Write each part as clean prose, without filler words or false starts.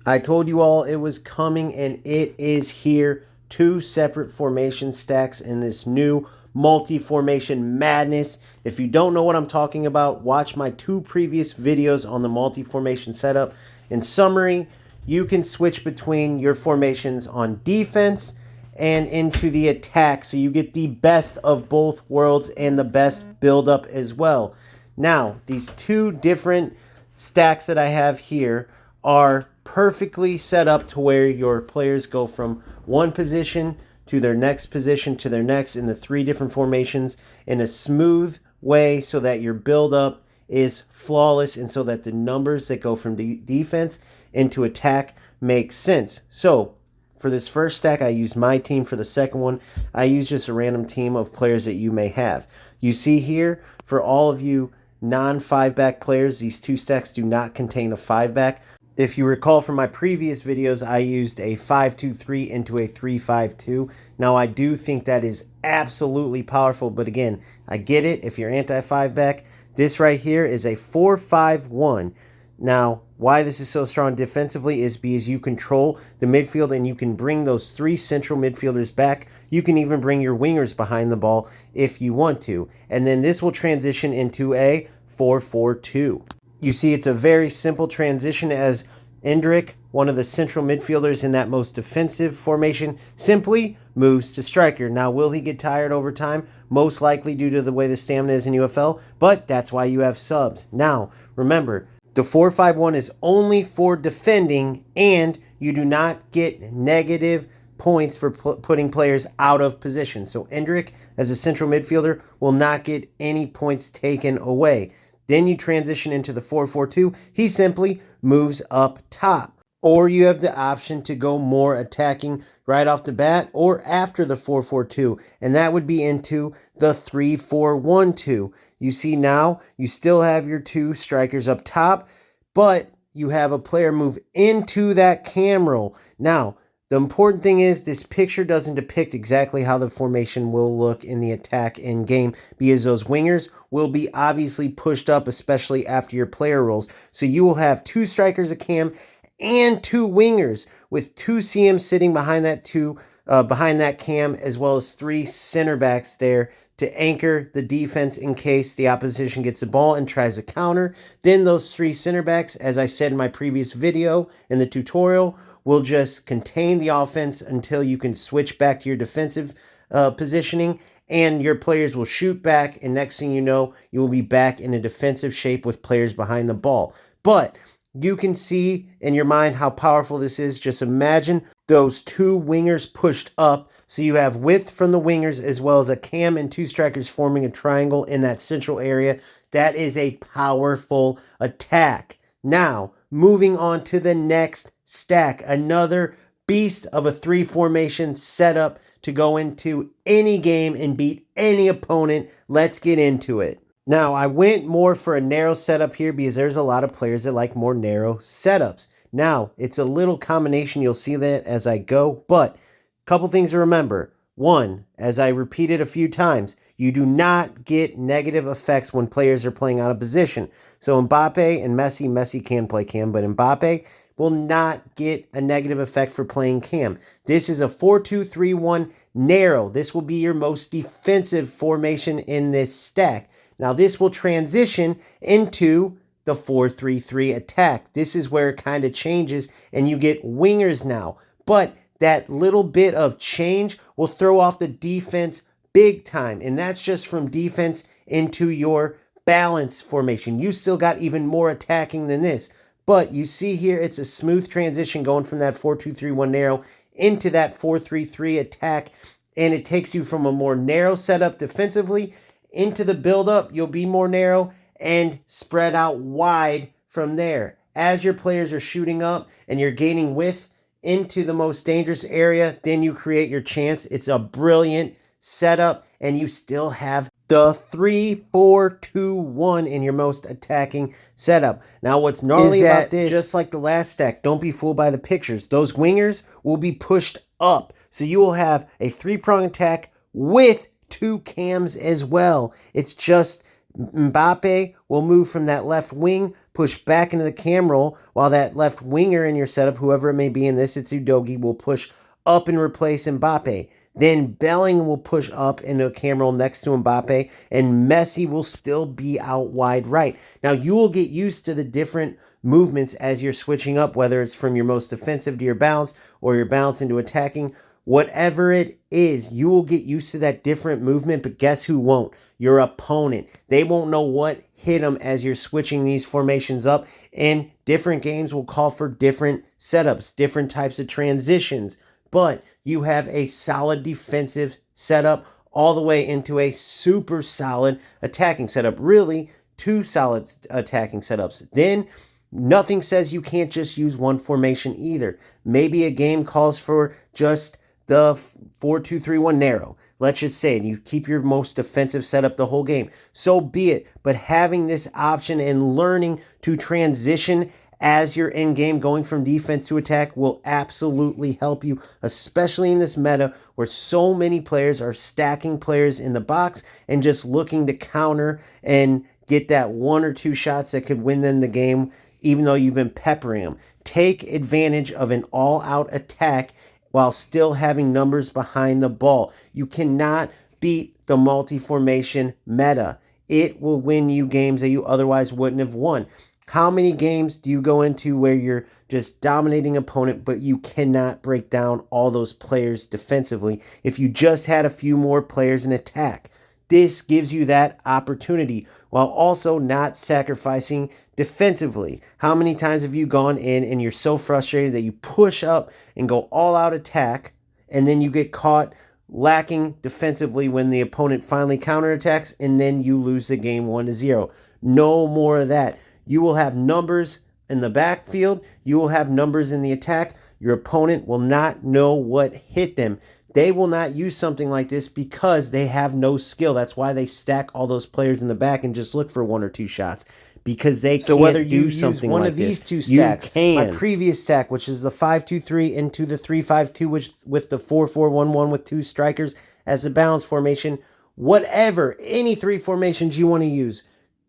I told you all it was coming, and it is here. Two separate formation stacks in this new multi-formation madness. If you don't know what I'm talking about, watch my two previous videos on the multi-formation setup. In summary, you can switch between your formations on defense and into the attack, so you get the best of both worlds and the best build-up as well. Now, these two different stacks that I have here are perfectly set up to where your players go from one position to their next position to their next in the three different formations in a smooth way, so that your build-up is flawless and so that the numbers that go from defense into attack make sense. So for this first stack, I used my team. For the second one, I used just a random team of players that you may have. You see here, for all of you non-5-back players, these two stacks do not contain a 5-back. If you recall from my previous videos, I used a 5-2-3 into a 3-5-2. Now, I do think that is absolutely powerful, but again, I get it. If you're anti-5-back, this right here is a 4-5-1. Now, why this is so strong defensively is because you control the midfield and you can bring those three central midfielders back. You can even bring your wingers behind the ball if you want to. And then this will transition into a 4-4-2. You see, it's a very simple transition as Endrick, one of the central midfielders in that most defensive formation, simply moves to striker. Now, will he get tired over time? Most likely due to the way the stamina is in UFL, but that's why you have subs. Now, remember, the 4-5-1 is only for defending, and you do not get negative points for putting players out of position. So Endrick, as a central midfielder, will not get any points taken away. Then you transition into the 4-4-2. He simply moves up top. Or you have the option to go more attacking right off the bat or after the 4-4-2. And that would be into the 3-4-1-2. You see now, you still have your two strikers up top, but you have a player move into that cam role. Now, the important thing is this picture doesn't depict exactly how the formation will look in the attack in game, because those wingers will be obviously pushed up, especially after your player rolls. So you will have two strikers, a cam, and two wingers with two CMs sitting behind that cam, as well as three center backs there to anchor the defense in case the opposition gets the ball and tries to counter. Then those three center backs, as I said in my previous video in the tutorial, will just contain the offense until you can switch back to your defensive positioning, and your players will shoot back, and next thing you know, you will be back in a defensive shape with players behind the ball. But you can see in your mind how powerful this is. Just imagine those two wingers pushed up, so you have width from the wingers as well as a cam and two strikers forming a triangle in that central area. That is a powerful attack. Now, moving on to the next stack, another beast of a 3 formation setup to go into any game and beat any opponent. Let's get into it. Now, I went more for a narrow setup here because there's a lot of players that like more narrow setups. Now, it's a little combination. You'll see that as I go, but a couple things to remember. One, as I repeated a few times, you do not get negative effects when players are playing out of position. So Mbappe and Messi can play cam, but Mbappe will not get a negative effect for playing cam. This is a 4-2-3-1 narrow. This will be your most defensive formation in this stack. Now, this will transition into the 4-3-3 attack. This is where it kind of changes, and you get wingers now. But that little bit of change will throw off the defense big time, and that's just from defense into your balance formation. You still got even more attacking than this, but you see here it's a smooth transition going from that 4-2-3-1 narrow into that 4-3-3 attack, and it takes you from a more narrow setup defensively into the build-up. You'll be more narrow and spread out wide from there. As your players are shooting up and you're gaining width into the most dangerous area, then you create your chance. It's a brilliant setup, and you still have the 3-4-2-1 in your most attacking setup. Now, what's gnarly about this, just like the last stack, don't be fooled by the pictures. Those wingers will be pushed up, so you will have a 3-prong attack with 2 cams as well. It's just Mbappe will move from that left wing, push back into the cam roll, while that left winger in your setup, whoever it may be, in this it's Udogie, will push up and replace Mbappe. Then Bellingham will push up into a cam roll next to Mbappe, and Messi will still be out wide right. Now, you will get used to the different movements as you're switching up, whether it's from your most defensive to your bounce or your bounce into attacking. Whatever it is, you will get used to that different movement, but guess who won't? Your opponent. They won't know what hit them as you're switching these formations up, and different games will call for different setups, different types of transitions, but you have a solid defensive setup all the way into a super solid attacking setup. Really, two solid attacking setups. Then nothing says you can't just use one formation either. Maybe a game calls for just the 4-2-3-1 narrow. Let's just say, and you keep your most defensive setup the whole game. So be it. But having this option and learning to transition as you're in game going from defense to attack will absolutely help you, especially in this meta where so many players are stacking players in the box and just looking to counter and get that one or two shots that could win them the game, even though you've been peppering them. Take advantage of an all-out attack while still having numbers behind the ball. You cannot beat the multi-formation meta. It will win you games that you otherwise wouldn't have won. How many games do you go into where you're just dominating opponent, but you cannot break down all those players defensively if you just had a few more players in attack? This gives you that opportunity while also not sacrificing defensively. How many times have you gone in and you're so frustrated that you push up and go all out attack, and then you get caught lacking defensively when the opponent finally counterattacks, and then you lose the game 1-0? No more of that. You will have numbers in the backfield. You will have numbers in the attack. Your opponent will not know what hit them. They will not use something like this because they have no skill. That's why they stack all those players in the back and just look for one or two shots, because they can't whether you do something use one like of these this. two stacks, You can. My previous stack, which is the 5-2-3 into the 3-5-2, which with the 4-4-1-1 with two strikers as a balance formation, whatever, any three formations you want to use,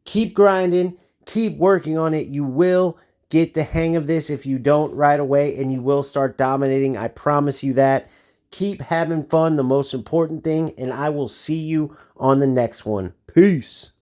keep grinding, keep working on it. You will get the hang of this if you don't right away, and you will start dominating. I promise you that. Keep having fun, the most important thing, and I will see you on the next one. Peace.